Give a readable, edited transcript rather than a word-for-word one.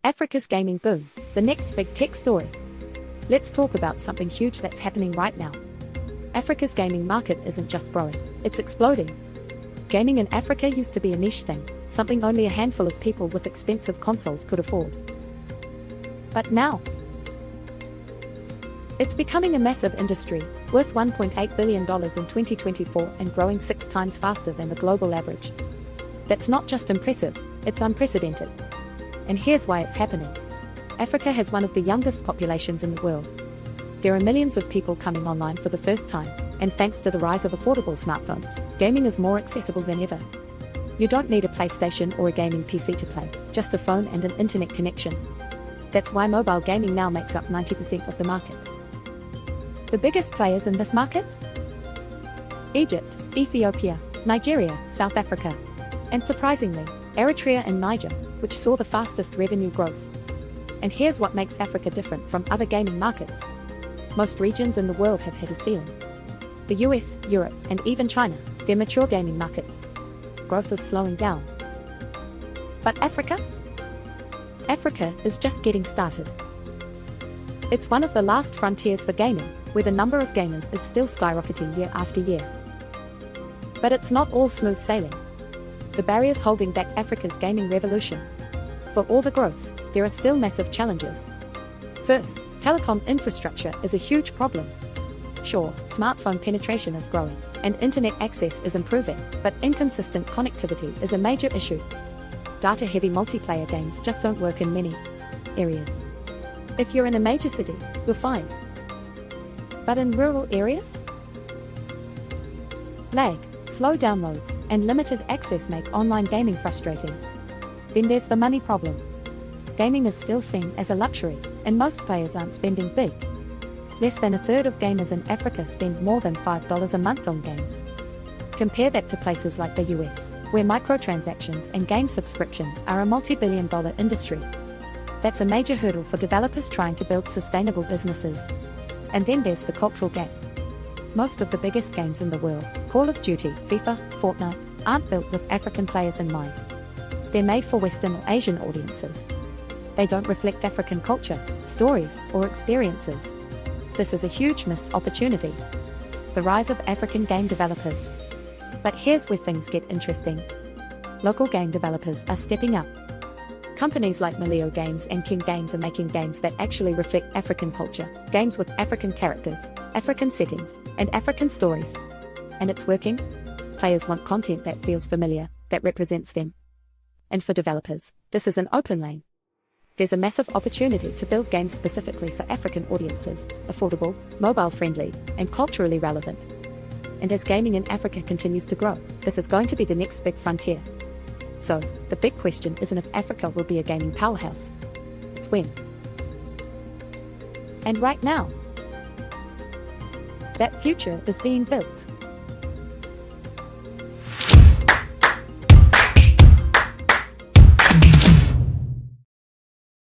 Africa's gaming boom, the next big tech story. Let's talk about something huge that's happening right now. Africa's gaming market isn't just growing, it's exploding. Gaming in Africa used to be a niche thing, something only a handful of people with expensive consoles could afford. But now, it's becoming a massive industry, worth $1.8 billion in 2024 and growing 6 times faster than the global average. That's not just impressive, it's unprecedented. And here's why it's happening. Africa has one of the youngest populations in the world. There are millions of people coming online for the first time, and thanks to the rise of affordable smartphones, gaming is more accessible than ever. You don't need a PlayStation or a gaming PC to play, just a phone and an internet connection. That's why mobile gaming now makes up 90% of the market. The biggest players in this market? Egypt, Ethiopia, Nigeria, South Africa, and surprisingly, Eritrea and Niger, which saw the fastest revenue growth. And here's what makes Africa different from other gaming markets. Most regions in the world have hit a ceiling. The US, Europe, and even China, they're mature gaming markets. Growth is slowing down. But Africa? Africa is just getting started. It's one of the last frontiers for gaming, where the number of gamers is still skyrocketing year after year. But it's not all smooth sailing. The barriers holding back Africa's gaming revolution. For all the growth, there are still massive challenges. First, telecom infrastructure is a huge problem. Sure, smartphone penetration is growing, and internet access is improving, but inconsistent connectivity is a major issue. Data-heavy multiplayer games just don't work in many areas. If you're in a major city, you're fine. But in rural areas? Lag, slow downloads, and limited access make online gaming frustrating. Then there's the money problem. Gaming is still seen as a luxury, and most players aren't spending big. Less than a third of gamers in Africa spend more than $5 a month on games. Compare that to places like the US, where microtransactions and game subscriptions are a multi-billion-dollar industry. That's a major hurdle for developers trying to build sustainable businesses. And then there's the cultural gap. Most of the biggest games in the world, Call of Duty, FIFA, Fortnite, aren't built with African players in mind. They're made for Western or Asian audiences. They don't reflect African culture, stories, or experiences. This is a huge missed opportunity. The rise of African game developers. But here's where things get interesting. Local game developers are stepping up. Companies like Malio Games and King Games are making games that actually reflect African culture, games with African characters, African settings, and African stories. And it's working. Players want content that feels familiar, that represents them. And for developers, this is an open lane. There's a massive opportunity to build games specifically for African audiences, affordable, mobile-friendly, and culturally relevant. And as gaming in Africa continues to grow, this is going to be the next big frontier. So, the big question isn't if Africa will be a gaming powerhouse. It's when. And right now, that future is being built.